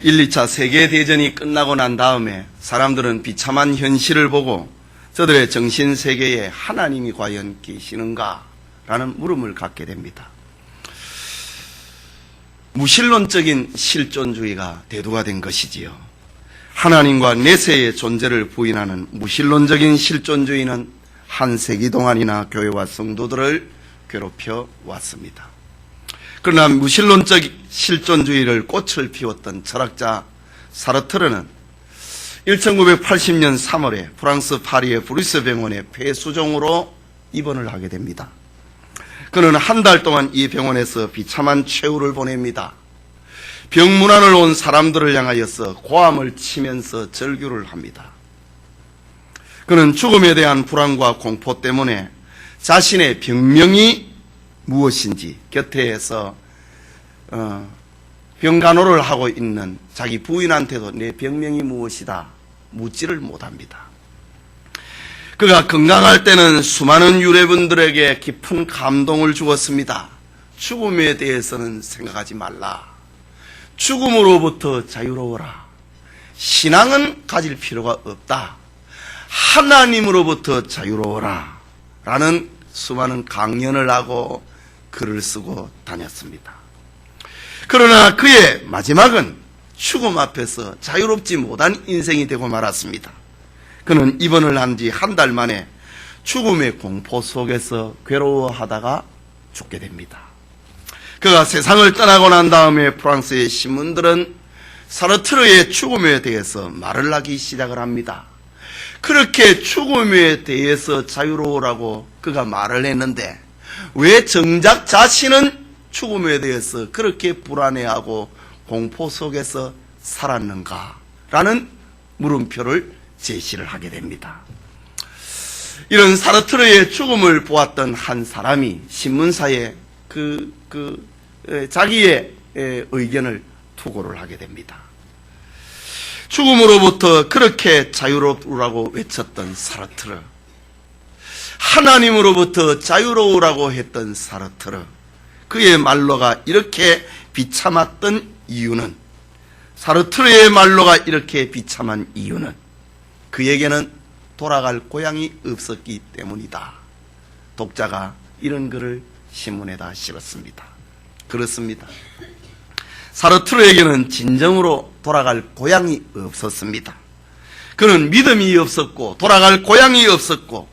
1, 2차 세계대전이 끝나고 난 다음에 사람들은 비참한 현실을 보고 저들의 정신세계에 하나님이 과연 계시는가? 라는 물음을 갖게 됩니다. 무신론적인 실존주의가 대두가 된 것이지요. 하나님과 내세의 존재를 부인하는 무신론적인 실존주의는 한 세기 동안이나 교회와 성도들을 괴롭혀 왔습니다. 그러나 무신론적 실존주의를 꽃을 피웠던 철학자 사르트르는 1980년 3월에 프랑스 파리의 브루스 병원에 폐수종으로 입원을 하게 됩니다. 그는 한 달 동안 이 병원에서 비참한 최후를 보냅니다. 병문안을 온 사람들을 향하여서 고함을 치면서 절규를 합니다. 그는 죽음에 대한 불안과 공포 때문에 자신의 병명이 무엇인지 곁에서 병간호를 하고 있는 자기 부인한테도 내 병명이 무엇이다 묻지를 못합니다. 그가 건강할 때는 수많은 유대분들에게 깊은 감동을 주었습니다. 죽음에 대해서는 생각하지 말라. 죽음으로부터 자유로워라. 신앙은 가질 필요가 없다. 하나님으로부터 자유로워라. 라는 수많은 강연을 하고 글을 쓰고 다녔습니다. 그러나 그의 마지막은 죽음 앞에서 자유롭지 못한 인생이 되고 말았습니다. 그는 입원을 한 지 한 달 만에 죽음의 공포 속에서 괴로워하다가 죽게 됩니다. 그가 세상을 떠나고 난 다음에 프랑스의 신문들은 사르트르의 죽음에 대해서 말을 하기 시작을 합니다. 그렇게 죽음에 대해서 자유로우라고 그가 말을 했는데 왜 정작 자신은 죽음에 대해서 그렇게 불안해하고 공포 속에서 살았는가라는 물음표를 제시를 하게 됩니다. 이런 사르트르의 죽음을 보았던 한 사람이 신문사에 자기의 의견을 투고를 하게 됩니다. 죽음으로부터 그렇게 자유로우라고 외쳤던 사르트르, 하나님으로부터 자유로우라고 했던 사르트르, 그의 말로가 이렇게 비참했던 이유는, 사르트르의 말로가 이렇게 비참한 이유는 그에게는 돌아갈 고향이 없었기 때문이다. 독자가 이런 글을 신문에다 실었습니다. 그렇습니다. 사르트르에게는 진정으로 돌아갈 고향이 없었습니다. 그는 믿음이 없었고 돌아갈 고향이 없었고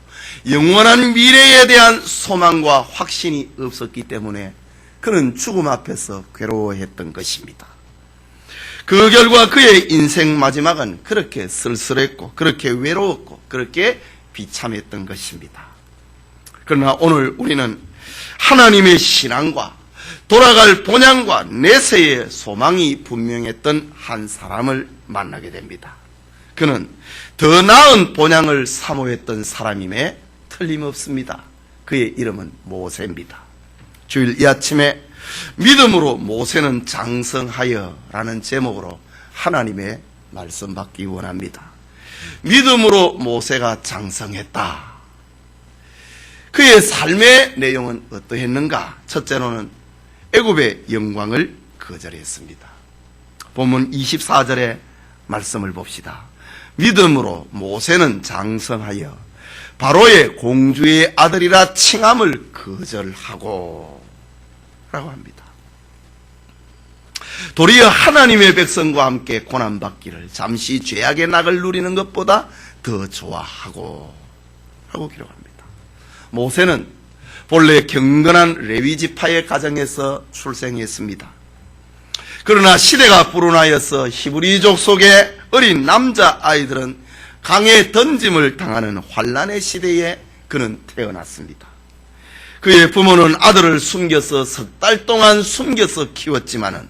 영원한 미래에 대한 소망과 확신이 없었기 때문에 그는 죽음 앞에서 괴로워했던 것입니다. 그 결과 그의 인생 마지막은 그렇게 쓸쓸했고 그렇게 외로웠고 그렇게 비참했던 것입니다. 그러나 오늘 우리는 하나님의 신앙과 돌아갈 본향과 내세의 소망이 분명했던 한 사람을 만나게 됩니다. 그는 더 나은 본향을 사모했던 사람임에 틀림없습니다. 그의 이름은 모세입니다. 주일 이 아침에 믿음으로 모세는 장성하여 라는 제목으로 하나님의 말씀 받기 원합니다. 믿음으로 모세가 장성했다. 그의 삶의 내용은 어떠했는가? 첫째로는 애굽의 영광을 거절했습니다. 본문 24절의 말씀을 봅시다. 믿음으로 모세는 장성하여 바로의 공주의 아들이라 칭함을 거절하고 라고 합니다. 도리어 하나님의 백성과 함께 고난받기를 잠시 죄악의 낙을 누리는 것보다 더 좋아하고 라고 기록합니다. 모세는 본래 경건한 레위지파의 가정에서 출생했습니다. 그러나 시대가 불운하여서 히브리족 속의 어린 남자아이들은 강에 던짐을 당하는 환란의 시대에 그는 태어났습니다. 그의 부모는 아들을 숨겨서 석 달 동안 숨겨서 키웠지만은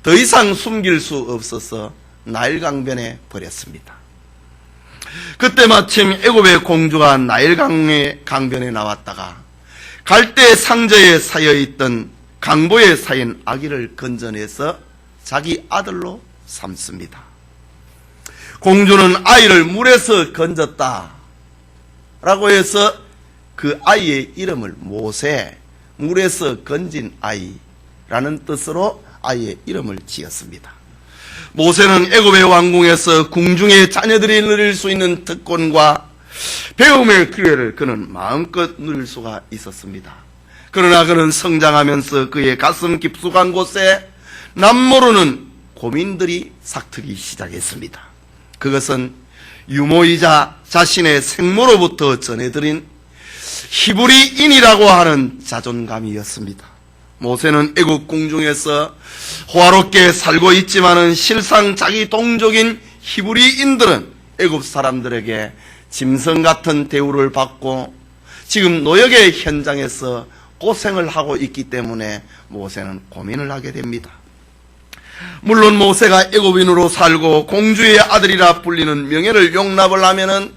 더 이상 숨길 수 없어서 나일강변에 버렸습니다. 그때 마침 애굽의 공주가 나일강의 강변에 나왔다가 갈대 상자에 쌓여있던 강보에 쌓인 아기를 건져내서 자기 아들로 삼습니다. 공주는 아이를 물에서 건졌다 라고 해서 그 아이의 이름을 모세, 물에서 건진 아이라는 뜻으로 아이의 이름을 지었습니다. 모세는 애굽의 왕궁에서 궁중의 자녀들이 누릴 수 있는 특권과 배움의 기회를 그는 마음껏 누릴 수가 있었습니다. 그러나 그는 성장하면서 그의 가슴 깊숙한 곳에 남모르는 고민들이 삭트기 시작했습니다. 그것은 유모이자 자신의 생모로부터 전해드린 히브리인이라고 하는 자존감이었습니다. 모세는 애굽 궁중에서 호화롭게 살고 있지만은 실상 자기 동족인 히브리인들은 애굽 사람들에게 짐승 같은 대우를 받고 지금 노역의 현장에서 고생을 하고 있기 때문에 모세는 고민을 하게 됩니다. 물론 모세가 애굽인으로 살고 공주의 아들이라 불리는 명예를 용납을 하면은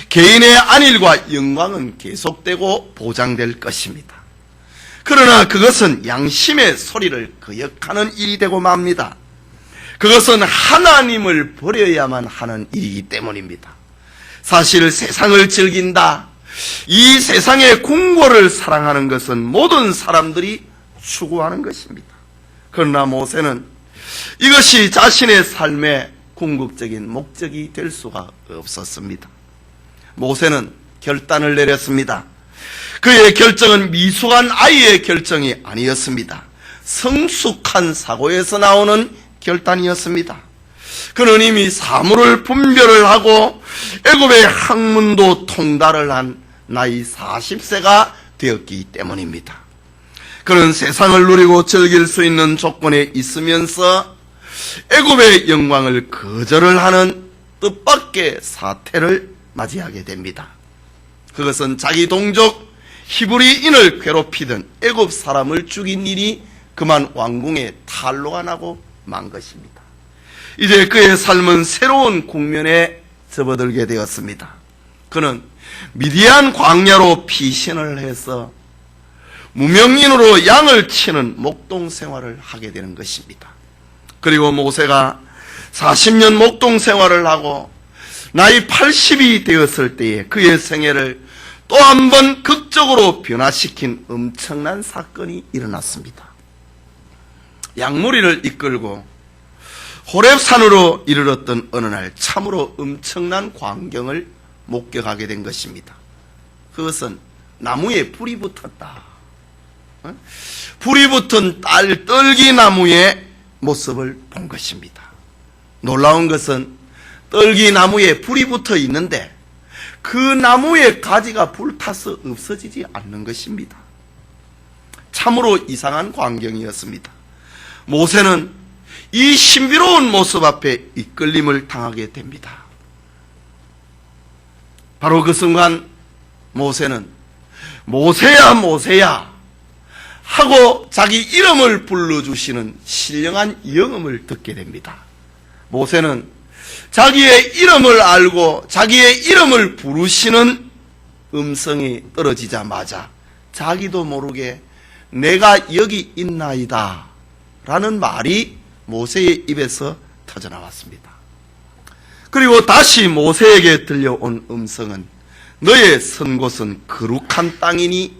개인의 안일과 영광은 계속되고 보장될 것입니다. 그러나 그것은 양심의 소리를 거역하는 일이 되고 맙니다. 그것은 하나님을 버려야만 하는 일이기 때문입니다. 사실 세상을 즐긴다, 이 세상의 궁궐을 사랑하는 것은 모든 사람들이 추구하는 것입니다. 그러나 모세는 이것이 자신의 삶의 궁극적인 목적이 될 수가 없었습니다. 모세는 결단을 내렸습니다. 그의 결정은 미숙한 아이의 결정이 아니었습니다. 성숙한 사고에서 나오는 결단이었습니다. 그는 이미 사물을 분별을 하고 애굽의 학문도 통달을 한 나이 40세가 되었기 때문입니다. 그는 세상을 누리고 즐길 수 있는 조건에 있으면서 애굽의 영광을 거절을 하는 뜻밖의 사태를 맞이하게 됩니다. 그것은 자기 동족 히브리인을 괴롭히던 애굽 사람을 죽인 일이 그만 왕궁에 탄로가 나고 만 것입니다. 이제 그의 삶은 새로운 국면에 접어들게 되었습니다. 그는 미디안 광야로 피신을 해서 무명인으로 양을 치는 목동 생활을 하게 되는 것입니다. 그리고 모세가 40년 목동 생활을 하고 나이 80이 되었을 때에 그의 생애를 또 한 번 극적으로 변화시킨 엄청난 사건이 일어났습니다. 양무리를 이끌고 호렙산으로 이르렀던 어느 날 참으로 엄청난 광경을 목격하게 된 것입니다. 그것은 나무에 불이 붙었다. 불이 붙은 떨기나무의 모습을 본 것입니다. 놀라운 것은 떨기나무에 불이 붙어 있는데 그 나무의 가지가 불타서 없어지지 않는 것입니다. 참으로 이상한 광경이었습니다. 모세는 이 신비로운 모습 앞에 이끌림을 당하게 됩니다. 바로 그 순간 모세는 모세야 모세야 하고 자기 이름을 불러주시는 신령한 영음을 듣게 됩니다. 모세는 자기의 이름을 알고 자기의 이름을 부르시는 음성이 떨어지자마자 자기도 모르게 내가 여기 있나이다 라는 말이 모세의 입에서 터져나왔습니다. 그리고 다시 모세에게 들려온 음성은 너의 선 곳은 거룩한 땅이니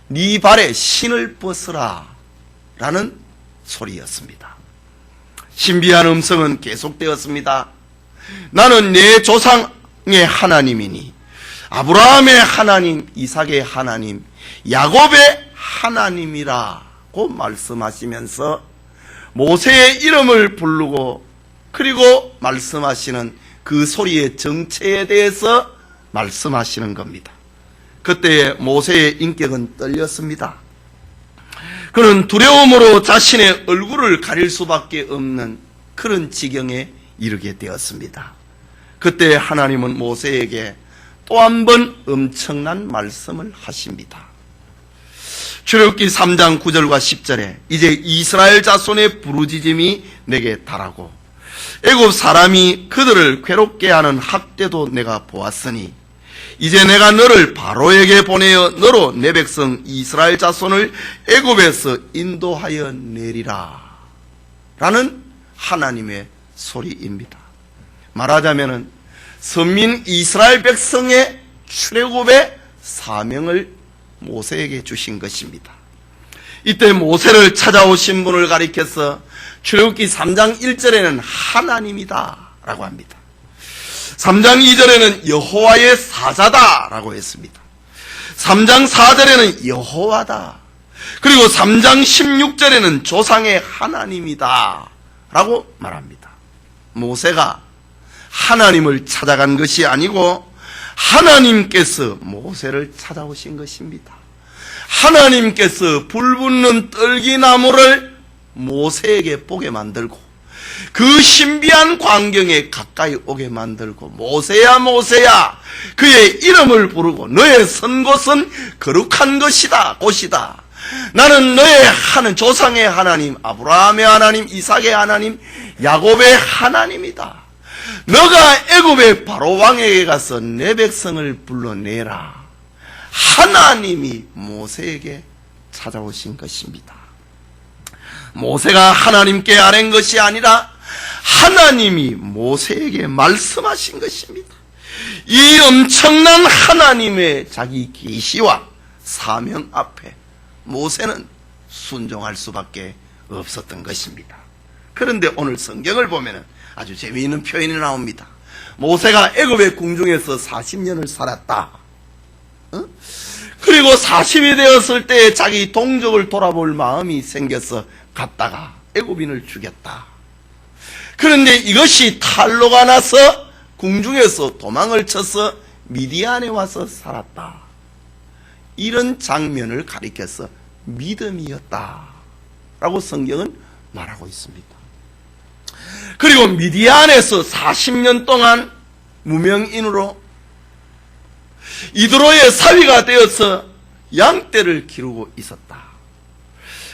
네 발에 신을 벗으라 라는 소리였습니다. 신비한 음성은 계속되었습니다. 나는 내 조상의 하나님이니 아브라함의 하나님, 이삭의 하나님, 야곱의 하나님이라고 말씀하시면서 모세의 이름을 부르고 그리고 말씀하시는 그 소리의 정체에 대해서 말씀하시는 겁니다. 그때의 모세의 인격은 떨렸습니다. 그는 두려움으로 자신의 얼굴을 가릴 수밖에 없는 그런 지경에 이르게 되었습니다. 그때 하나님은 모세에게 또 한 번 엄청난 말씀을 하십니다. 출애굽기 3장 9절과 10절에 이제 이스라엘 자손의 부르짖음이 내게 달하고 애굽 사람이 그들을 괴롭게 하는 학대도 내가 보았으니 이제 내가 너를 바로에게 보내어 너로 내 백성 이스라엘 자손을 애굽에서 인도하여 내리라 라는 하나님의 소리입니다. 말하자면 선민 이스라엘 백성의 출애굽의 사명을 모세에게 주신 것입니다. 이때 모세를 찾아오신 분을 가리켜서 출애굽기 3장 1절에는 하나님이다 라고 합니다. 3장 2절에는 여호와의 사자다 라고 했습니다. 3장 4절에는 여호와다. 그리고 3장 16절에는 조상의 하나님이다 라고 말합니다. 모세가 하나님을 찾아간 것이 아니고 하나님께서 모세를 찾아오신 것입니다. 하나님께서 불붙는 떨기나무를 모세에게 보게 만들고 그 신비한 광경에 가까이 오게 만들고 모세야 모세야 그의 이름을 부르고 너의 선 곳은 거룩한 곳이다. 나는 너의 조상의 하나님, 아브라함의 하나님, 이삭의 하나님, 야곱의 하나님이다. 너가 애굽의 바로 왕에게 가서 내 백성을 불러내라. 하나님이 모세에게 찾아오신 것입니다. 모세가 하나님께 아뢰는 것이 아니라 하나님이 모세에게 말씀하신 것입니다. 이 엄청난 하나님의 자기 계시와 사명 앞에 모세는 순종할 수밖에 없었던 것입니다. 그런데 오늘 성경을 보면 아주 재미있는 표현이 나옵니다. 모세가 애굽의 궁중에서 40년을 살았다. 그리고 40이 되었을 때 자기 동족을 돌아볼 마음이 생겨서 갔다가 애굽인을 죽였다. 그런데 이것이 탄로가 나서 궁중에서 도망을 쳐서 미디안에 와서 살았다. 이런 장면을 가리켜서 믿음이었다 라고 성경은 말하고 있습니다. 그리고 미디안에서 40년 동안 무명인으로 이드로의 사위가 되어서 양떼를 기르고 있었다.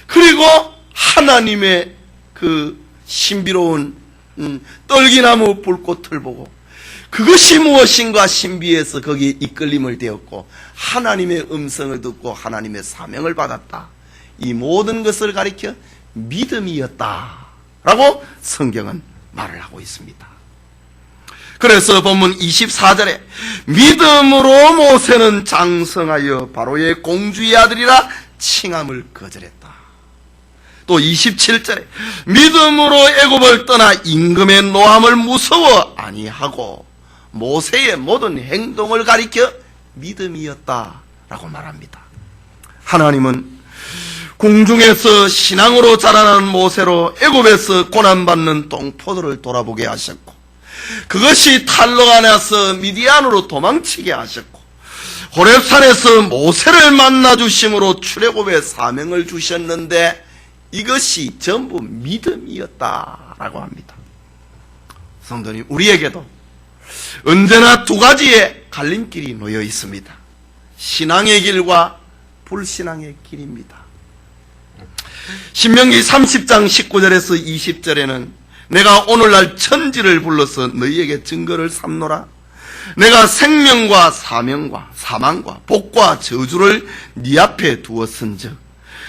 그리고 하나님의 그 신비로운 떨기나무 불꽃을 보고 그것이 무엇인가 신비해서 거기에 이끌림을 되었고 하나님의 음성을 듣고 하나님의 사명을 받았다. 이 모든 것을 가리켜 믿음이었다 라고 성경은 말을 하고 있습니다. 그래서 본문 24절에 믿음으로 모세는 장성하여 바로의 공주의 아들이라 칭함을 거절했다. 또 27절에 믿음으로 애굽을 떠나 임금의 노함을 무서워 아니하고 모세의 모든 행동을 가리켜 믿음이었다 라고 말합니다. 하나님은 궁중에서 신앙으로 자라난 모세로 애굽에서 고난받는 동포들을 돌아보게 하셨고 그것이 탄로가 나서 미디안으로 도망치게 하셨고 호렙산에서 모세를 만나 주심으로 출애굽의 사명을 주셨는데 이것이 전부 믿음이었다라고 합니다. 성도님, 우리에게도 언제나 두 가지의 갈림길이 놓여 있습니다. 신앙의 길과 불신앙의 길입니다. 신명기 30장 19절에서 20절에는 내가 오늘날 천지를 불러서 너희에게 증거를 삼노라. 내가 생명과 사명과 사망과 복과 저주를 네 앞에 두었은즉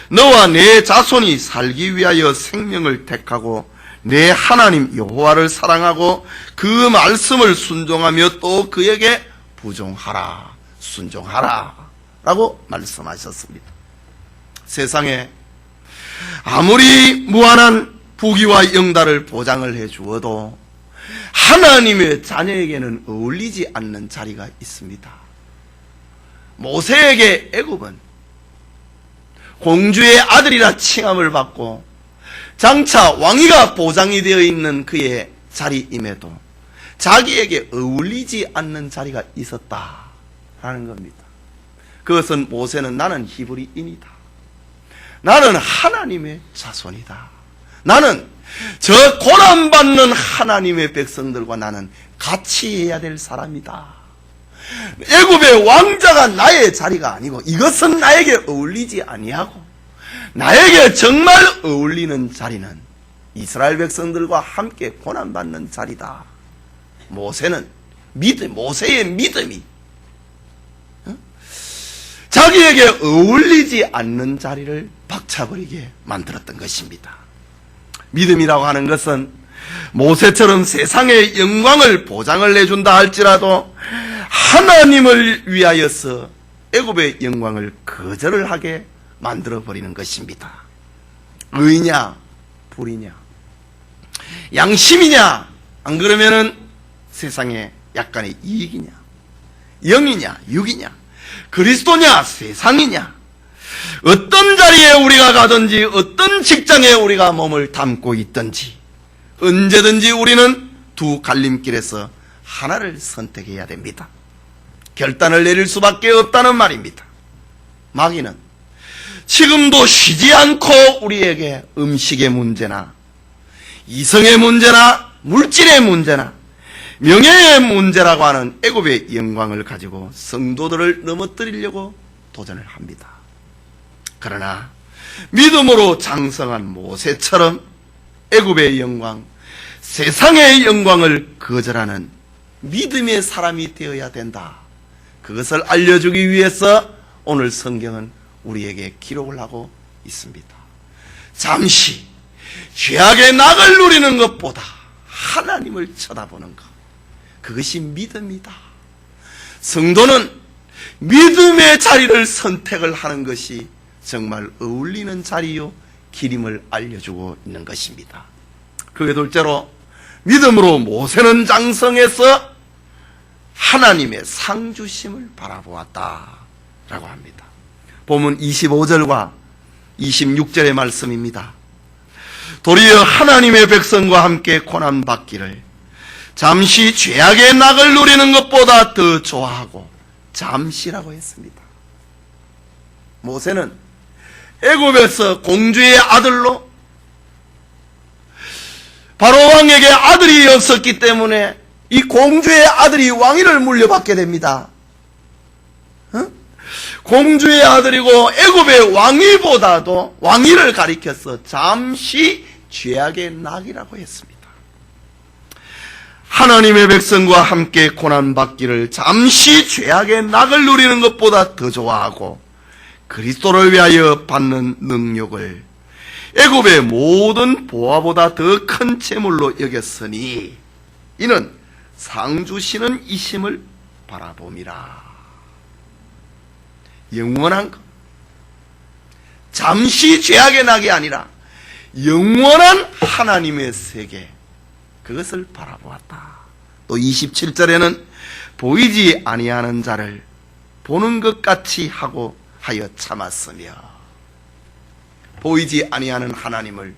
너와 내 자손이 살기 위하여 생명을 택하고 내 하나님 여호와를 사랑하고 그 말씀을 순종하며 또 그에게 부종하라, 순종하라 라고 말씀하셨습니다. 세상에 아무리 무한한 부귀와 영달을 보장을 해주어도 하나님의 자녀에게는 어울리지 않는 자리가 있습니다. 모세에게 애굽은 공주의 아들이라 칭함을 받고 장차 왕위가 보장이 되어 있는 그의 자리임에도 자기에게 어울리지 않는 자리가 있었다라는 겁니다. 그것은 모세는 나는 히브리인이다. 나는 하나님의 자손이다. 나는 저 고난받는 하나님의 백성들과 나는 같이 해야 될 사람이다. 애굽의 왕자가 나의 자리가 아니고 이것은 나에게 어울리지 아니하고 나에게 정말 어울리는 자리는 이스라엘 백성들과 함께 고난받는 자리다. 모세의 믿음이 자기에게 어울리지 않는 자리를 박차버리게 만들었던 것입니다. 믿음이라고 하는 것은 모세처럼 세상의 영광을 보장을 내준다 할지라도 하나님을 위하여서 애굽의 영광을 거절을 하게 만들어버리는 것입니다. 의냐 불이냐, 양심이냐 안 그러면은 세상에 약간의 이익이냐, 영이냐 육이냐, 그리스도냐 세상이냐, 어떤 자리에 우리가 가든지 어떤 직장에 우리가 몸을 담고 있든지 언제든지 우리는 두 갈림길에서 하나를 선택해야 됩니다. 결단을 내릴 수밖에 없다는 말입니다. 마귀는 지금도 쉬지 않고 우리에게 음식의 문제나 이성의 문제나 물질의 문제나 명예의 문제라고 하는 애굽의 영광을 가지고 성도들을 넘어뜨리려고 도전을 합니다. 그러나 믿음으로 장성한 모세처럼 애굽의 영광, 세상의 영광을 거절하는 믿음의 사람이 되어야 된다. 그것을 알려주기 위해서 오늘 성경은 우리에게 기록을 하고 있습니다. 잠시 죄악의 낙을 누리는 것보다 하나님을 쳐다보는 것, 그것이 믿음이다. 성도는 믿음의 자리를 선택을 하는 것이 정말 어울리는 자리요 길임을 알려주고 있는 것입니다. 그게 둘째로 믿음으로 모세는 장성해서 하나님의 상주심을 바라보았다 라고 합니다. 보면 25절과 26절의 말씀입니다. 도리어 하나님의 백성과 함께 고난받기를 잠시 죄악의 낙을 누리는 것보다 더 좋아하고, 잠시라고 했습니다. 모세는 애굽에서 공주의 아들로 바로 왕에게 아들이 없었기 때문에 이 공주의 아들이 왕위를 물려받게 됩니다. 공주의 아들이고 애굽의 왕위보다도 왕위를 가리켜서 잠시 죄악의 낙이라고 했습니다. 하나님의 백성과 함께 고난받기를 잠시 죄악의 낙을 누리는 것보다 더 좋아하고, 그리스도를 위하여 받는 능력을 애굽의 모든 보화보다 더 큰 재물로 여겼으니 이는 상주시는 이심을 바라봄이라. 영원한 것, 잠시 죄악의 낙이 아니라 영원한 하나님의 세계, 그것을 바라보았다. 또 27절에는 보이지 아니하는 자를 보는 것 같이 하고 하여 참았으며, 보이지 아니하는 하나님을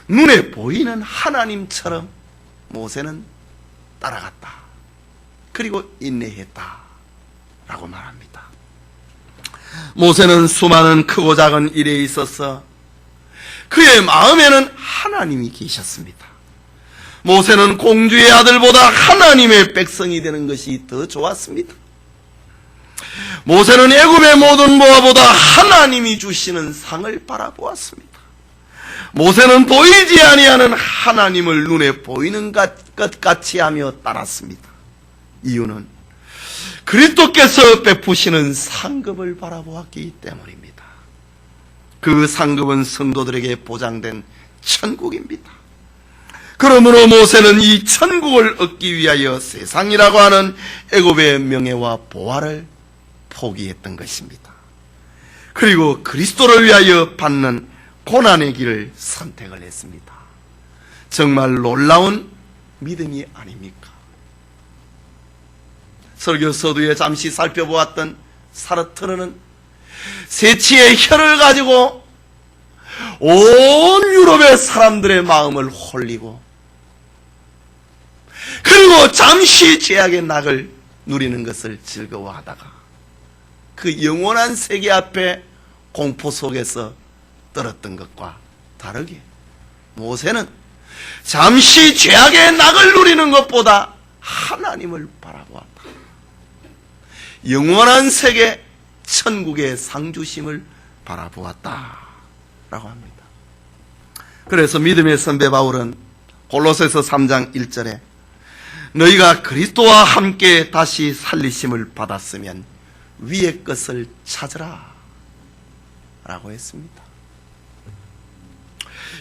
눈에 보이는 하나님처럼 모세는 따라갔다. 그리고 인내했다 라고 말합니다. 모세는 수많은 크고 작은 일에 있어서 그의 마음에는 하나님이 계셨습니다. 모세는 공주의 아들보다 하나님의 백성이 되는 것이 더 좋았습니다. 모세는 애굽의 모든 보화보다 하나님이 주시는 상을 바라보았습니다. 모세는 보이지 아니하는 하나님을 눈에 보이는 것 같이 하며 따랐습니다. 이유는 그리스도께서 베푸시는 상급을 바라보았기 때문입니다. 그 상급은 성도들에게 보장된 천국입니다. 그러므로 모세는 이 천국을 얻기 위하여 세상이라고 하는 애굽의 명예와 보화를 포기했던 것입니다. 그리고 그리스도를 위하여 받는 고난의 길을 선택을 했습니다. 정말 놀라운 믿음이 아닙니까? 설교 서두에 잠시 살펴보았던 사르트르는 세치의 혀를 가지고 온 유럽의 사람들의 마음을 홀리고, 그리고 잠시 죄악의 낙을 누리는 것을 즐거워하다가 그 영원한 세계 앞에 공포 속에서 떨었던 것과 다르게 모세는 잠시 죄악의 낙을 누리는 것보다 하나님을 바라보았다. 영원한 세계 천국의 상주심을 바라보았다 라고 합니다. 그래서 믿음의 선배 바울은 골로새서 3장 1절에 너희가 그리스도와 함께 다시 살리심을 받았으면 위의 것을 찾으라 라고 했습니다.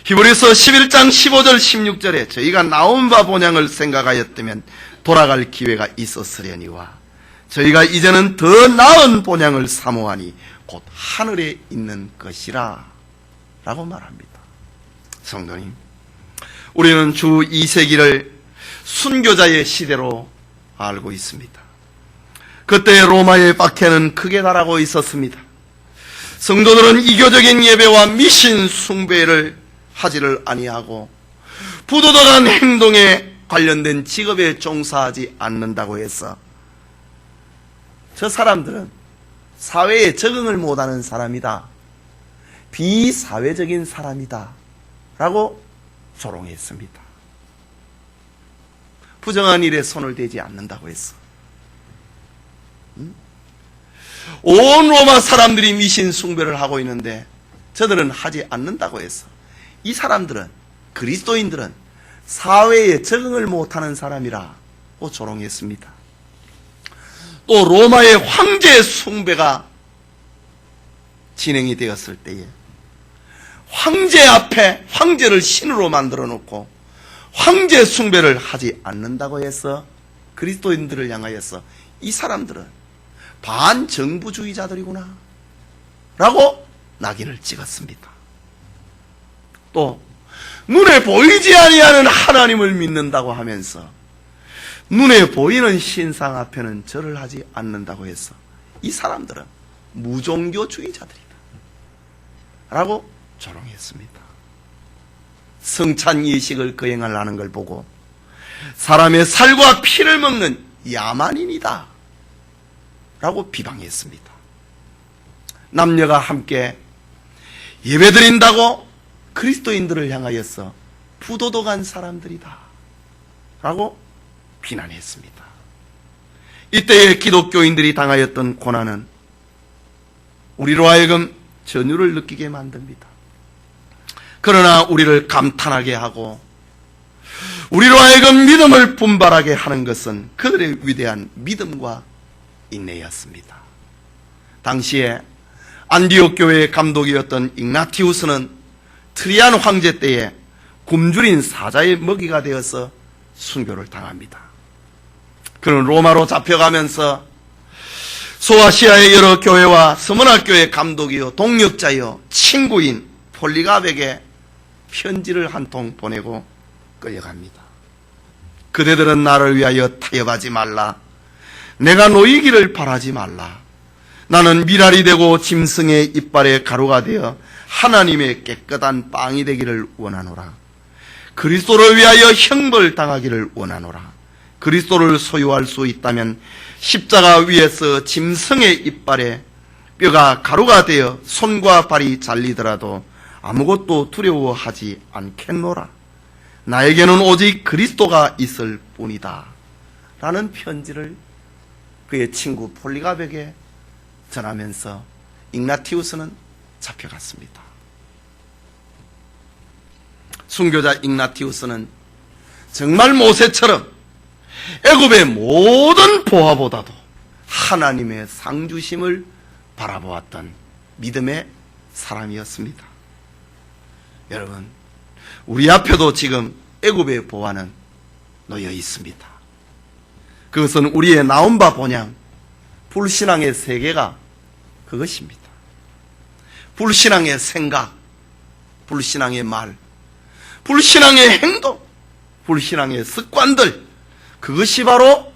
히브리서 11장 15절 16절에 저희가 나온 바 본향을 생각하였다면 돌아갈 기회가 있었으려니와 저희가 이제는 더 나은 본향을 사모하니 곧 하늘에 있는 것이라 라고 말합니다. 성도님, 우리는 주 2세기를 순교자의 시대로 알고 있습니다. 그때 로마의 박해는 크게 달하고 있었습니다. 성도들은 이교적인 예배와 미신 숭배를 하지를 아니하고 부도덕한 행동에 관련된 직업에 종사하지 않는다고 해서 저 사람들은 사회에 적응을 못하는 사람이다, 비사회적인 사람이다 라고 조롱했습니다. 부정한 일에 손을 대지 않는다고 했어. 온 로마 사람들이 미신 숭배를 하고 있는데 저들은 하지 않는다고 했어. 이 사람들은, 그리스도인들은 사회에 적응을 못하는 사람이라고 조롱했습니다. 또 로마의 황제 숭배가 진행이 되었을 때에 황제 앞에 황제를 신으로 만들어 놓고 황제 숭배를 하지 않는다고 해서 그리스도인들을 향하여서 이 사람들은 반정부주의자들이구나 라고 낙인을 찍었습니다. 또 눈에 보이지 아니하는 하나님을 믿는다고 하면서 눈에 보이는 신상 앞에는 절을 하지 않는다고 해서 이 사람들은 무종교주의자들이다 라고 조롱했습니다. 성찬 예식을 거행하려는 걸 보고 사람의 살과 피를 먹는 야만인이다 라고 비방했습니다. 남녀가 함께 예배드린다고 그리스도인들을 향하여서 부도덕한 사람들이다 라고 비난했습니다. 이때의 기독교인들이 당하였던 고난은 우리로 하여금 전율을 느끼게 만듭니다. 그러나 우리를 감탄하게 하고 우리로 하여금 믿음을 분발하게 하는 것은 그들의 위대한 믿음과 인내였습니다. 당시에 안디옥 교회의 감독이었던 igna티우스는 트리안 황제 때에 굶주린 사자의 먹이가 되어서 순교를 당합니다. 그는 로마로 잡혀가면서 소아시아의 여러 교회와 서문학교의 감독이요 동역자요 친구인 폴리갑에게 편지를 한 통 보내고 끌려갑니다. 그대들은 나를 위하여 타협하지 말라. 내가 놓이기를 바라지 말라. 나는 미랄이 되고 짐승의 이빨에 가루가 되어 하나님의 깨끗한 빵이 되기를 원하노라. 그리스도를 위하여 형벌당하기를 원하노라. 그리스도를 소유할 수 있다면 십자가 위에서 짐승의 이빨에 뼈가 가루가 되어 손과 발이 잘리더라도 아무것도 두려워하지 않겠노라. 나에게는 오직 그리스도가 있을 뿐이다 라는 편지를 그의 친구 폴리갑에게 전하면서 igna티우스는 잡혀갔습니다. 순교자 igna티우스는 정말 모세처럼 애굽의 모든 보화보다도 하나님의 상주심을 바라보았던 믿음의 사람이었습니다. 여러분, 우리 앞에도 지금 애굽의 보화는 놓여 있습니다. 그것은 우리의 나온 바 본향 불신앙의 세계가 그것입니다. 불신앙의 생각, 불신앙의 말, 불신앙의 행동, 불신앙의 습관들, 그것이 바로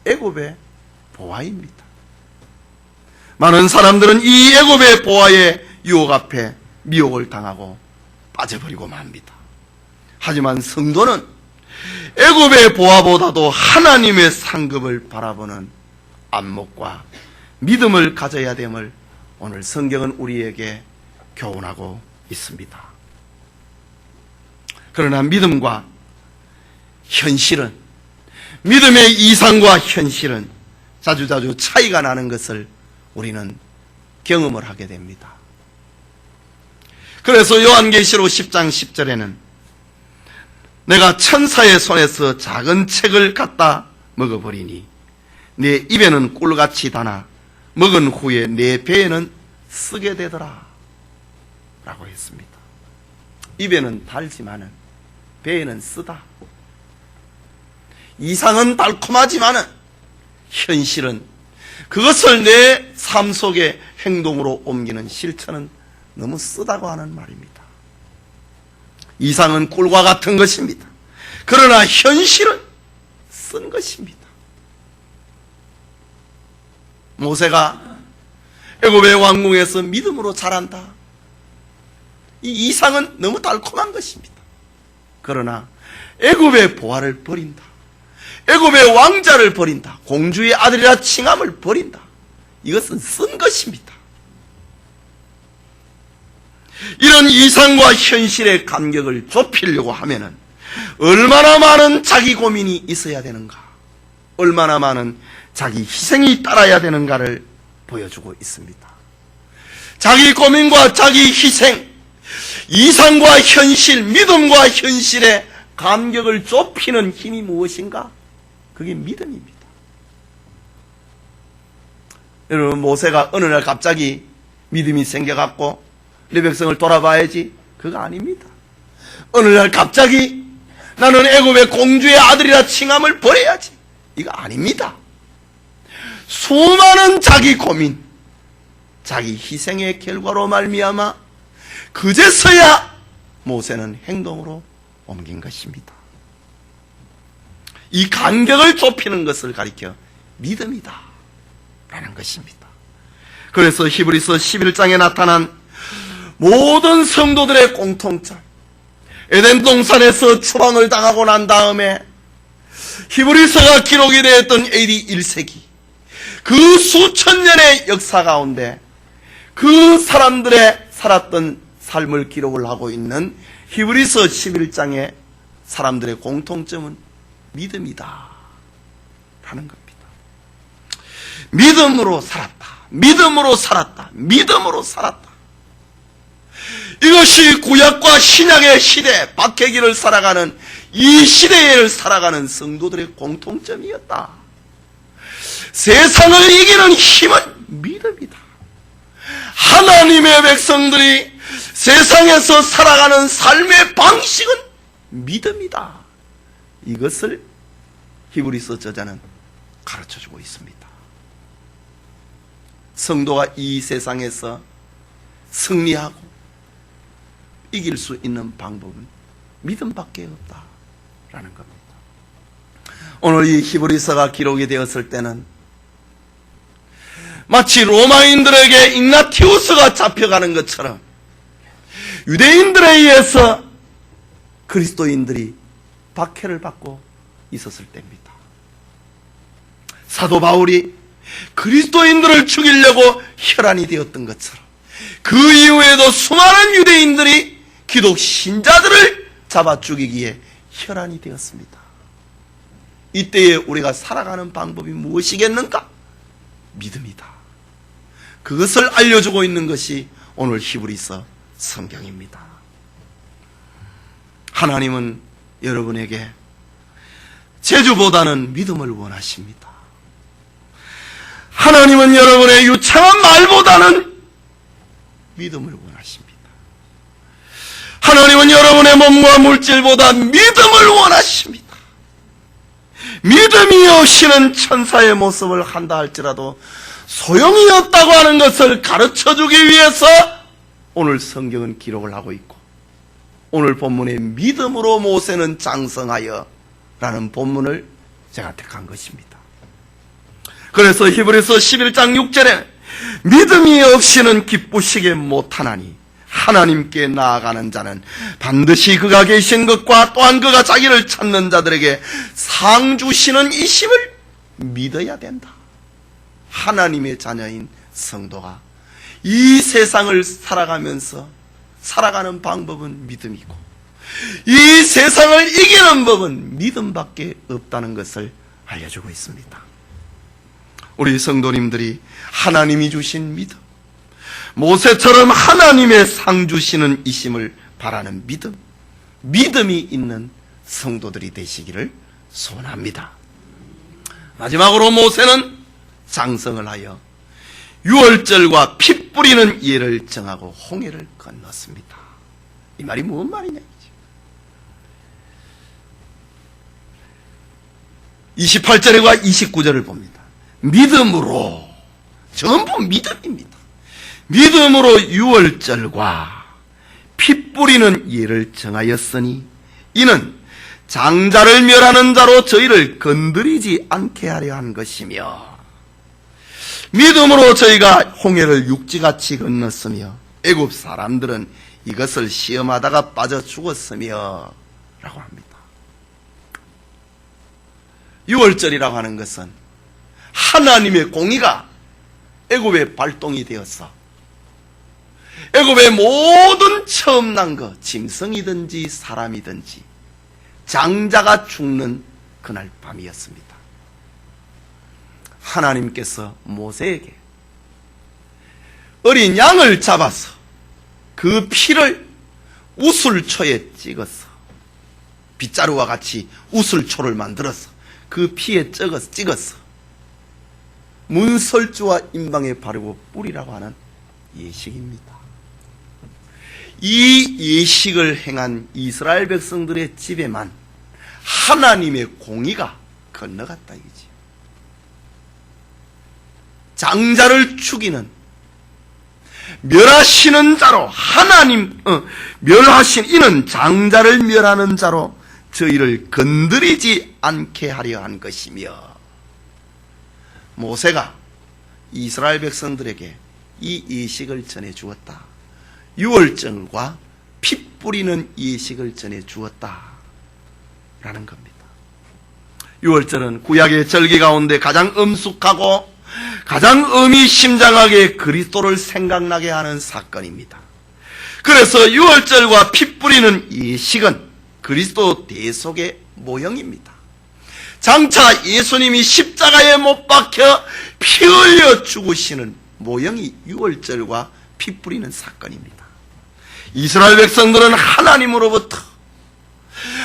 애굽의 보화입니다. 많은 사람들은 이 애굽의 보화의 유혹 앞에 미혹을 당하고 빠져버리고 맙니다. 하지만 성도는 애굽의 보화보다도 하나님의 상급을 바라보는 안목과 믿음을 가져야 됨을 오늘 성경은 우리에게 교훈하고 있습니다. 그러나 믿음과 현실은, 믿음의 이상과 현실은 자주자주 차이가 나는 것을 우리는 경험을 하게 됩니다. 그래서 요한계시록 10장 10절에는 내가 천사의 손에서 작은 책을 갖다 먹어버리니 내 입에는 꿀같이 다나 먹은 후에 내 배에는 쓰게 되더라 라고 했습니다. 입에는 달지만은 배에는 쓰다. 이상은 달콤하지만은 현실은 그것을 내 삶 속에 행동으로 옮기는 실천은 너무 쓰다고 하는 말입니다. 이상은 꿀과 같은 것입니다. 그러나 현실은 쓴 것입니다. 모세가 애굽의 왕궁에서 믿음으로 자란다. 이 이상은 너무 달콤한 것입니다. 그러나 애굽의 보화를 버린다. 애굽의 왕자를 버린다. 공주의 아들이라 칭함을 버린다. 이것은 쓴 것입니다. 이런 이상과 현실의 간격을 좁히려고 하면은 얼마나 많은 자기 고민이 있어야 되는가, 얼마나 많은 자기 희생이 따라야 되는가를 보여주고 있습니다. 자기 고민과 자기 희생, 이상과 현실, 믿음과 현실의 간격을 좁히는 힘이 무엇인가? 그게 믿음입니다. 여러분, 모세가 어느 날 갑자기 믿음이 생겨갖고 내 백성을 돌아봐야지, 그거 아닙니다. 어느 날 갑자기 나는 애굽의 공주의 아들이라 칭함을 버려야지, 이거 아닙니다. 수많은 자기 고민, 자기 희생의 결과로 말미암아 그제서야 모세는 행동으로 옮긴 것입니다. 이 간격을 좁히는 것을 가리켜 믿음이다 라는 것입니다. 그래서 히브리서 11장에 나타난 모든 성도들의 공통점, 에덴 동산에서 추방을 당하고 난 다음에 히브리서가 기록이 되었던 AD 1세기, 그 수천 년의 역사 가운데 그 사람들의 살았던 삶을 기록을 하고 있는 히브리서 11장의 사람들의 공통점은 믿음이다 라는 겁니다. 믿음으로 살았다, 믿음으로 살았다, 믿음으로 살았다. 이것이 구약과 신약의 시대, 박해기를 살아가는 이 시대를 살아가는 성도들의 공통점이었다. 세상을 이기는 힘은 믿음이다. 하나님의 백성들이 세상에서 살아가는 삶의 방식은 믿음이다. 이것을 히브리서 저자는 가르쳐주고 있습니다. 성도가 이 세상에서 승리하고 이길 수 있는 방법은 믿음밖에 없다라는 겁니다. 오늘 이 히브리서가 기록이 되었을 때는 마치 로마인들에게 ig나티우스가 잡혀가는 것처럼 유대인들에 의해서 그리스도인들이 박해를 받고 있었을 때입니다. 사도 바울이 그리스도인들을 죽이려고 혈안이 되었던 것처럼 그 이후에도 수많은 유대인들이 기독 신자들을 잡아 죽이기에 혈안이 되었습니다. 이때에 우리가 살아가는 방법이 무엇이겠는가? 믿음이다. 그것을 알려주고 있는 것이 오늘 히브리서 성경입니다. 하나님은 여러분에게 재주보다는 믿음을 원하십니다. 하나님은 여러분의 유창한 말보다는 믿음을 원하십니다. 하나님은 여러분의 몸과 물질보다 믿음을 원하십니다. 믿음이 없이는 천사의 모습을 한다 할지라도 소용이 없다고 하는 것을 가르쳐주기 위해서 오늘 성경은 기록을 하고 있고, 오늘 본문에 믿음으로 모세는 장성하여 라는 본문을 제가 택한 것입니다. 그래서 히브리서 11장 6절에 믿음이 없이는 기쁘시게 못하나니 하나님께 나아가는 자는 반드시 그가 계신 것과 또한 그가 자기를 찾는 자들에게 상 주시는 이심을 믿어야 된다. 하나님의 자녀인 성도가 이 세상을 살아가면서 살아가는 방법은 믿음이고, 이 세상을 이기는 법은 믿음밖에 없다는 것을 알려주고 있습니다. 우리 성도님들이 하나님이 주신 믿음, 모세처럼 하나님의 상 주시는 이심을 바라는 믿음, 믿음이 있는 성도들이 되시기를 소원합니다. 마지막으로 모세는 장성을 하여 유월절과 피 뿌리는 예를 정하고 홍해를 건넜습니다. 이 말이 무슨 말이냐? 28절과 29절을 봅니다. 믿음으로 전부 믿음입니다. 믿음으로 유월절과 피 뿌리는 예를 정하였으니 이는 장자를 멸하는 자로 저희를 건드리지 않게 하려 한 것이며, 믿음으로 저희가 홍해를 육지같이 건넜으며 애굽 사람들은 이것을 시험하다가 빠져 죽었으며 라고 합니다. 유월절이라고 하는 것은 하나님의 공의가 애굽에 발동이 되어서 애굽의 모든 처음 난 것, 짐승이든지 사람이든지 장자가 죽는 그날 밤이었습니다. 하나님께서 모세에게 어린 양을 잡아서 그 피를 우슬초에 찍어서, 빗자루와 같이 우슬초를 만들어서 그 피에 찍어서 문설주와 임방에 바르고 뿌리라고 하는 예식입니다. 이 예식을 행한 이스라엘 백성들의 집에만 하나님의 공의가 건너갔다 이거지. 장자를 죽이는, 멸하시는 자로 이는 장자를 멸하는 자로 저희를 건드리지 않게 하려 한 것이며, 모세가 이스라엘 백성들에게 이 예식을 전해 주었다. 유월절과 피 뿌리는 예식을 전해 주었다 라는 겁니다. 유월절은 구약의 절기 가운데 가장 엄숙하고 가장 의미심장하게 그리스도를 생각나게 하는 사건입니다. 그래서 유월절과 피 뿌리는 예식은 그리스도 대속의 모형입니다. 장차 예수님이 십자가에 못 박혀 피 흘려 죽으시는 모형이 유월절과 피 뿌리는 사건입니다. 이스라엘 백성들은 하나님으로부터,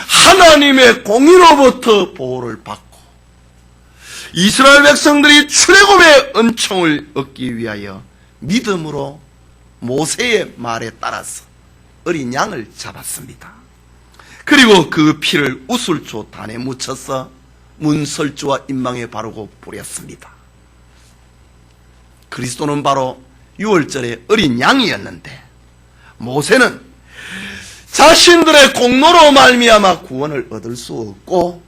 하나님의 공의로부터 보호를 받고 이스라엘 백성들이 출애굽의 은총을 얻기 위하여 믿음으로 모세의 말에 따라서 어린 양을 잡았습니다. 그리고 그 피를 우슬초 단에 묻혀서 문설주와 임망에 바르고 뿌렸습니다. 그리스도는 바로 유월절의 어린 양이었는데, 모세는 자신들의 공로로 말미암아 구원을 얻을 수 없고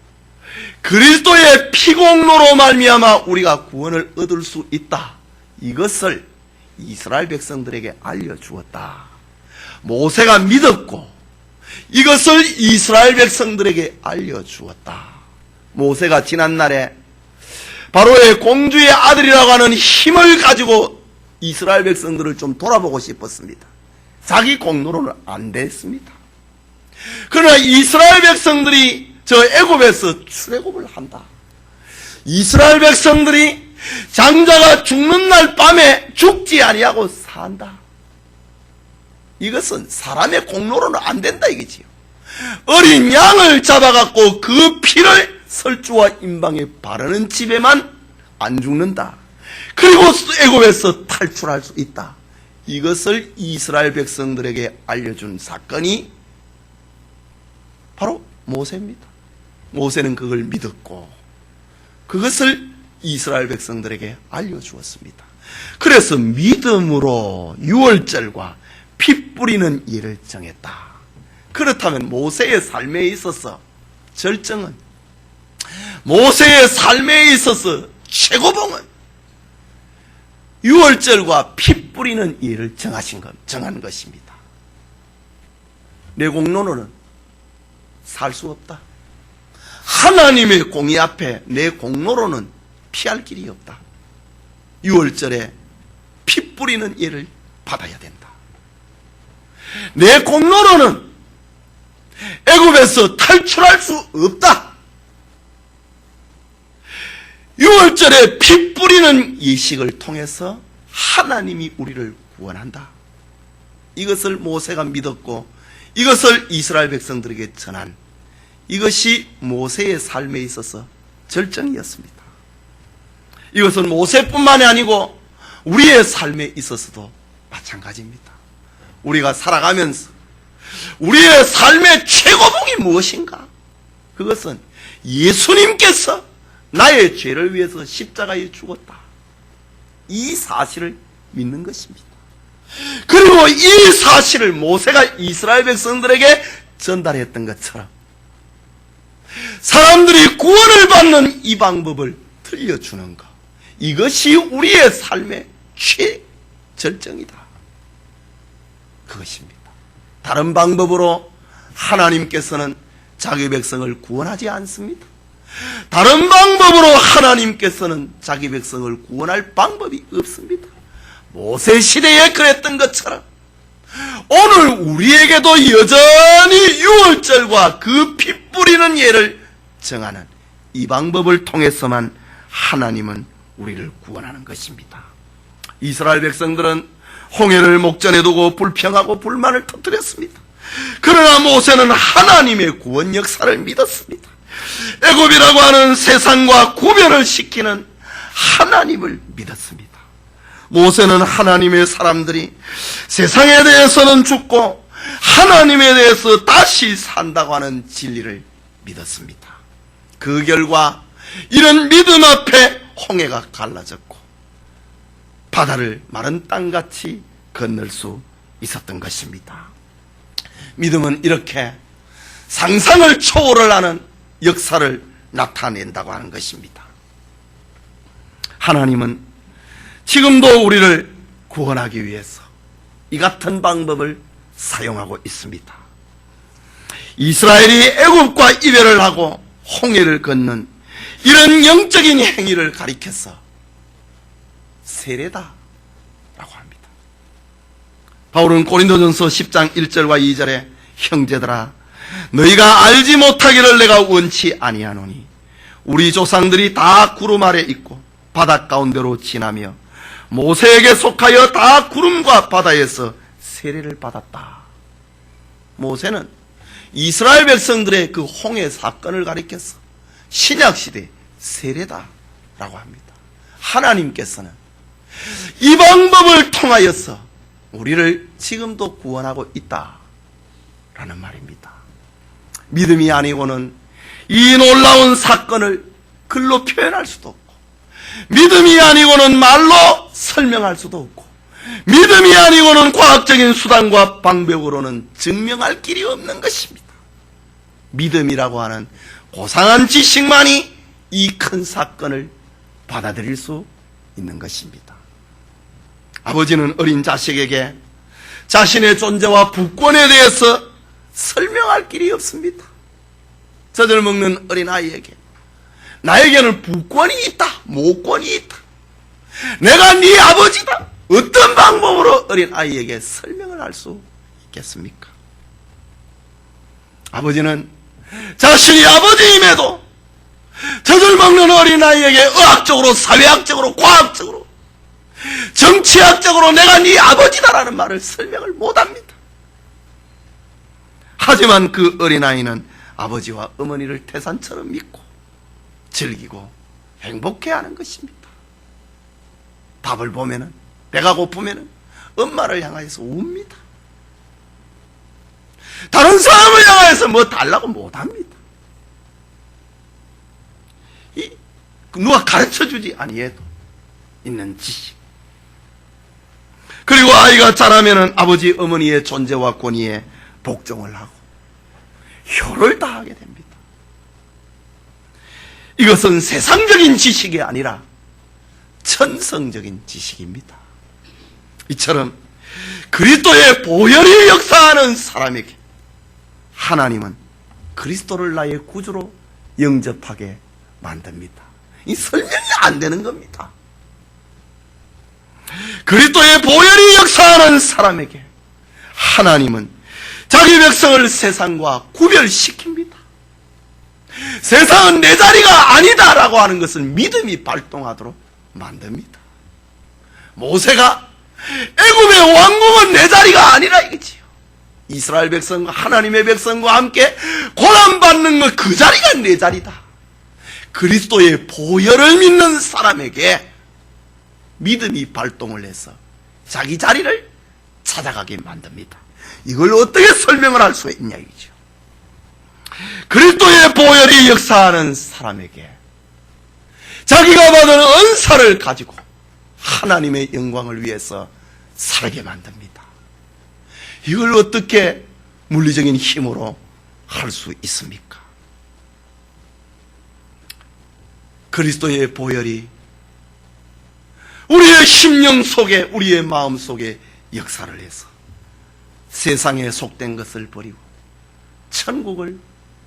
그리스도의 피공로로 말미암아 우리가 구원을 얻을 수 있다, 이것을 이스라엘 백성들에게 알려주었다. 모세가 믿었고 이것을 이스라엘 백성들에게 알려주었다. 모세가 지난날에 바로의 공주의 아들이라고 하는 힘을 가지고 이스라엘 백성들을 좀 돌아보고 싶었습니다. 자기 공로로는 안 됐습니다. 그러나 이스라엘 백성들이 저 애굽에서 출애굽을 한다. 이스라엘 백성들이 장자가 죽는 날 밤에 죽지 아니하고 산다. 이것은 사람의 공로로는 안 된다 이거지요. 어린 양을 잡아갖고 그 피를 설주와 임방에 바르는 집에만 안 죽는다. 그리고 애굽에서 탈출할 수 있다. 이것을 이스라엘 백성들에게 알려준 사건이 바로 모세입니다. 모세는 그걸 믿었고 그것을 이스라엘 백성들에게 알려주었습니다. 그래서 믿음으로 유월절과 피 뿌리는 일을 정했다. 그렇다면 모세의 삶에 있어서 절정은, 모세의 삶에 있어서 최고봉은 유월절과 피 뿌리는 일을 정한 것입니다. 내 공로로는 살 수 없다. 하나님의 공의 앞에 내 공로로는 피할 길이 없다. 유월절에 피 뿌리는 일을 받아야 된다. 내 공로로는 애굽에서 탈출할 수 없다. 유월절에 피 뿌리는 예식을 통해서 하나님이 우리를 구원한다. 이것을 모세가 믿었고 이것을 이스라엘 백성들에게 전한, 이것이 모세의 삶에 있어서 절정이었습니다. 이것은 모세뿐만이 아니고 우리의 삶에 있어서도 마찬가지입니다. 우리가 살아가면서 우리의 삶의 최고봉이 무엇인가? 그것은 예수님께서 나의 죄를 위해서 십자가에 죽었다. 이 사실을 믿는 것입니다. 그리고 이 사실을 모세가 이스라엘 백성들에게 전달했던 것처럼 사람들이 구원을 받는 이 방법을 들려주는 것, 이것이 우리의 삶의 최절정이다. 그것입니다. 다른 방법으로 하나님께서는 자기 백성을 구원하지 않습니다. 다른 방법으로 하나님께서는 자기 백성을 구원할 방법이 없습니다. 모세 시대에 그랬던 것처럼 오늘 우리에게도 여전히 유월절과 그 피 뿌리는 예를 정하는 이 방법을 통해서만 하나님은 우리를 구원하는 것입니다. 이스라엘 백성들은 홍해를 목전에 두고 불평하고 불만을 터뜨렸습니다. 그러나 모세는 하나님의 구원 역사를 믿었습니다. 애굽이라고 하는 세상과 구별을 시키는 하나님을 믿었습니다. 모세는 하나님의 사람들이 세상에 대해서는 죽고 하나님에 대해서 다시 산다고 하는 진리를 믿었습니다. 그 결과 이런 믿음 앞에 홍해가 갈라졌고 바다를 마른 땅같이 건널 수 있었던 것입니다. 믿음은 이렇게 상상을 초월하는 역사를 나타낸다고 하는 것입니다. 하나님은 지금도 우리를 구원하기 위해서 이 같은 방법을 사용하고 있습니다. 이스라엘이 애굽과 이별을 하고 홍해를 걷는 이런 영적인 행위를 가리켜서 세례다라고 합니다. 바울은 고린도전서 10장 1절과 2절에 형제들아 너희가 알지 못하기를 내가 원치 아니하노니 우리 조상들이 다 구름 아래 있고 바다 가운데로 지나며 모세에게 속하여 다 구름과 바다에서 세례를 받았다. 모세는 이스라엘 백성들의 그 홍해 사건을 가리켜서 신약시대 세례다라고 합니다. 하나님께서는 이 방법을 통하여서 우리를 지금도 구원하고 있다라는 말입니다. 믿음이 아니고는 이 놀라운 사건을 글로 표현할 수도 없고 믿음이 아니고는 말로 설명할 수도 없고 믿음이 아니고는 과학적인 수단과 방법으로는 증명할 길이 없는 것입니다. 믿음이라고 하는 고상한 지식만이 이 큰 사건을 받아들일 수 있는 것입니다. 아버지는 어린 자식에게 자신의 존재와 부권에 대해서 설명할 길이 없습니다. 젖을 먹는 어린아이에게 나에게는 부권이 있다, 모권이 있다, 내가 네 아버지다, 어떤 방법으로 어린아이에게 설명을 할 수 있겠습니까? 아버지는 자신이 아버지임에도 젖을 먹는 어린아이에게 의학적으로, 사회학적으로, 과학적으로, 정치학적으로 내가 네 아버지다라는 말을 설명을 못합니다. 하지만 그 어린아이는 아버지와 어머니를 태산처럼 믿고 즐기고 행복해하는 것입니다. 밥을 보면은, 배가 고프면은 엄마를 향하여서 웁니다. 다른 사람을 향하여서 뭐 달라고 못합니다. 누가 가르쳐주지 아니해도 있는 지식. 그리고 아이가 자라면은 아버지 어머니의 존재와 권위에 복종을 하고 효를 다하게 됩니다. 이것은 세상적인 지식이 아니라 천성적인 지식입니다. 이처럼 그리스도의 보혈이 역사하는 사람에게 하나님은 그리스도를 나의 구주로 영접하게 만듭니다. 이 설명이 안 되는 겁니다. 그리스도의 보혈이 역사하는 사람에게 하나님은 자기 백성을 세상과 구별시킵니다. 세상은 내 자리가 아니다라고 하는 것을 믿음이 발동하도록 만듭니다. 모세가 애굽의 왕궁은 내 자리가 아니라 이거지요. 이스라엘 백성과 하나님의 백성과 함께 고난받는 것, 그 자리가 내 자리다. 그리스도의 보혈을 믿는 사람에게 믿음이 발동을 해서 자기 자리를 찾아가게 만듭니다. 이걸 어떻게 설명을 할 수 있냐 이거죠. 그리스도의 보혈이 역사하는 사람에게 자기가 받은 은사를 가지고 하나님의 영광을 위해서 살게 만듭니다. 이걸 어떻게 물리적인 힘으로 할 수 있습니까? 그리스도의 보혈이 우리의 심령 속에, 우리의 마음 속에 역사를 해서 세상에 속된 것을 버리고 천국을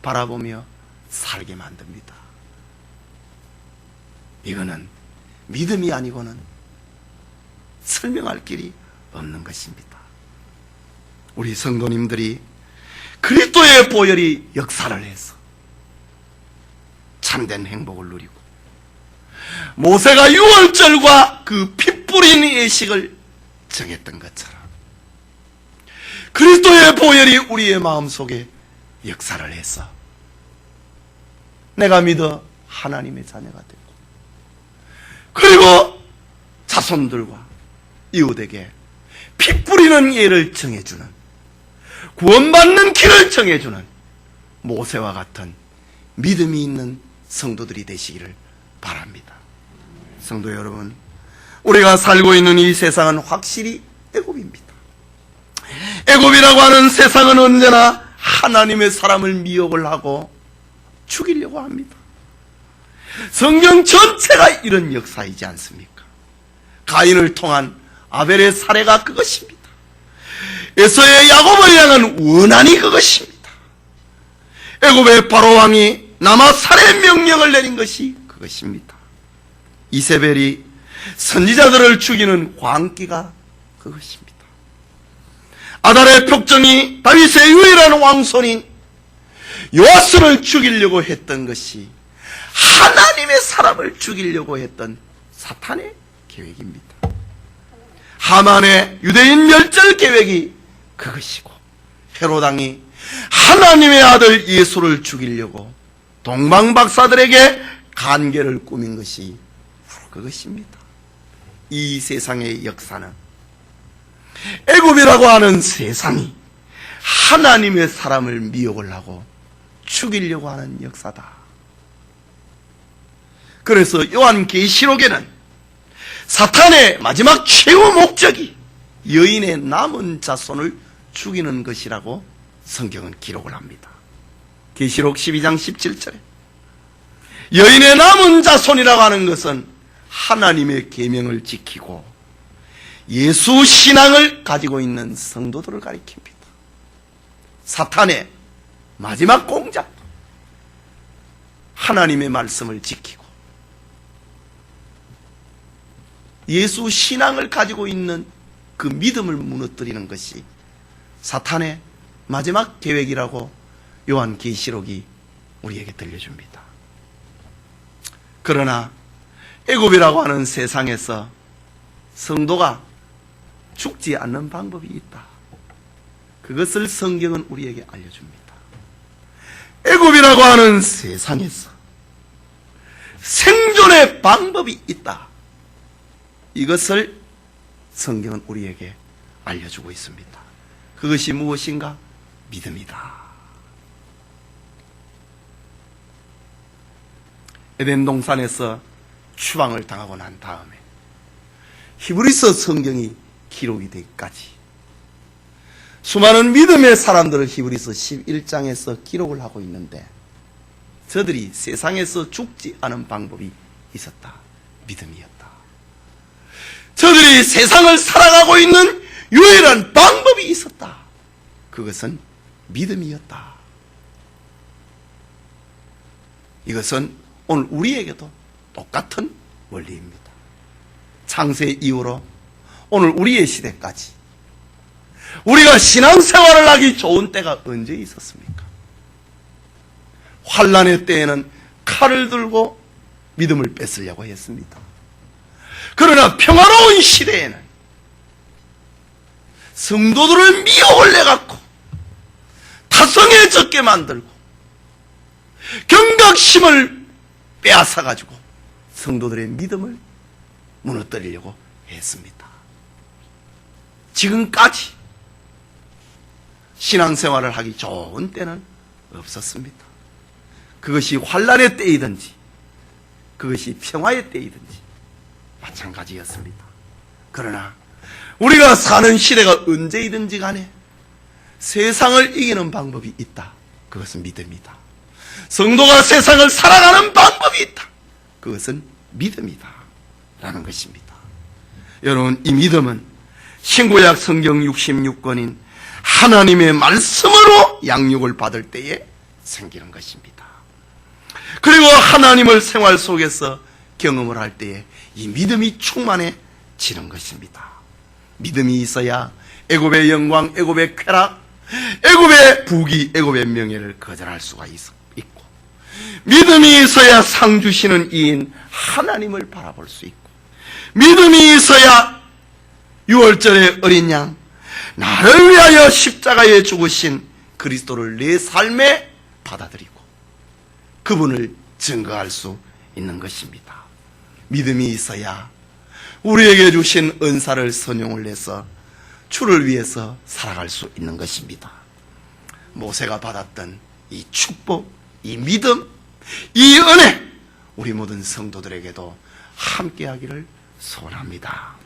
바라보며 살게 만듭니다. 이거는 믿음이 아니고는 설명할 길이 없는 것입니다. 우리 성도님들이 그리스도의 보혈이 역사를 해서 참된 행복을 누리고, 모세가 유월절과 그 피 뿌린 예식을 정했던 것처럼 그리스도의 보혈이 우리의 마음속에 역사를 해서 내가 믿어 하나님의 자녀가 되고, 그리고 자손들과 이웃에게 피 뿌리는 예를 정해주는, 구원받는 길을 정해주는 모세와 같은 믿음이 있는 성도들이 되시기를 바랍니다. 성도 여러분, 우리가 살고 있는 이 세상은 확실히 애굽입니다. 애굽이라고 하는 세상은 언제나 하나님의 사람을 미혹을 하고 죽이려고 합니다. 성경 전체가 이런 역사이지 않습니까? 가인을 통한 아벨의 사례가 그것입니다. 에서의 야곱을 향한 원한이 그것입니다. 애굽의 바로왕이 남아 살해 명령을 내린 것이 그것입니다. 이세벨이 선지자들을 죽이는 광기가 그것입니다. 아달의 폭정이 다윗의 유일한 왕손인 요아스를 죽이려고 했던 것이 하나님의 사람을 죽이려고 했던 사탄의 계획입니다. 하만의 유대인 멸절 계획이 그것이고, 헤롯 왕이 하나님의 아들 예수를 죽이려고 동방박사들에게 간계를 꾸민 것이 바로 그것입니다. 이 세상의 역사는 애굽이라고 하는 세상이 하나님의 사람을 미혹을 하고 죽이려고 하는 역사다. 그래서 요한계시록에는 사탄의 마지막 최후 목적이 여인의 남은 자손을 죽이는 것이라고 성경은 기록을 합니다. 계시록 12장 17절에 여인의 남은 자손이라고 하는 것은 하나님의 계명을 지키고 예수 신앙을 가지고 있는 성도들을 가리킵니다. 사탄의 마지막 공작, 하나님의 말씀을 지키고 예수 신앙을 가지고 있는 그 믿음을 무너뜨리는 것이 사탄의 마지막 계획이라고 요한계시록이 우리에게 들려줍니다. 그러나 애굽이라고 하는 세상에서 성도가 죽지 않는 방법이 있다. 그것을 성경은 우리에게 알려줍니다. 애굽이라고 하는 세상에서 생존의 방법이 있다. 이것을 성경은 우리에게 알려주고 있습니다. 그것이 무엇인가? 믿음이다. 에덴 동산에서 추방을 당하고 난 다음에 히브리서 성경이 기록이 되기까지 수많은 믿음의 사람들을 히브리서 11장에서 기록을 하고 있는데, 저들이 세상에서 죽지 않은 방법이 있었다. 믿음이었다. 저들이 세상을 살아가고 있는 유일한 방법이 있었다. 그것은 믿음이었다. 이것은 오늘 우리에게도 똑같은 원리입니다. 창세 이후로 오늘 우리의 시대까지 우리가 신앙생활을 하기 좋은 때가 언제 있었습니까? 환난의 때에는 칼을 들고 믿음을 뺏으려고 했습니다. 그러나 평화로운 시대에는 성도들을 미혹을 내갖고 타성해졌게 만들고 경각심을 빼앗아가지고 성도들의 믿음을 무너뜨리려고 했습니다. 지금까지 신앙생활을 하기 좋은 때는 없었습니다. 그것이 환난의 때이든지 그것이 평화의 때이든지 마찬가지였습니다. 그러나 우리가 사는 시대가 언제이든지 간에 세상을 이기는 방법이 있다. 그것은 믿음이다. 성도가 세상을 살아가는 방법이 있다. 그것은 믿음이다. 라는 것입니다. 여러분, 이 믿음은 신구약 성경 66권인 하나님의 말씀으로 양육을 받을 때에 생기는 것입니다. 그리고 하나님을 생활 속에서 경험을 할 때에 이 믿음이 충만해지는 것입니다. 믿음이 있어야 애굽의 영광, 애굽의 쾌락, 애굽의 부귀, 애굽의 명예를 거절할 수가 있고, 믿음이 있어야 상 주시는 이인 하나님을 바라볼 수 있고, 믿음이 있어야 6월절의 어린 양, 나를 위하여 십자가에 죽으신 그리스도를 내 삶에 받아들이고 그분을 증거할 수 있는 것입니다. 믿음이 있어야 우리에게 주신 은사를 선용을 해서 주를 위해서 살아갈 수 있는 것입니다. 모세가 받았던 이 축복, 이 믿음, 이 은혜, 우리 모든 성도들에게도 함께하기를 소원합니다.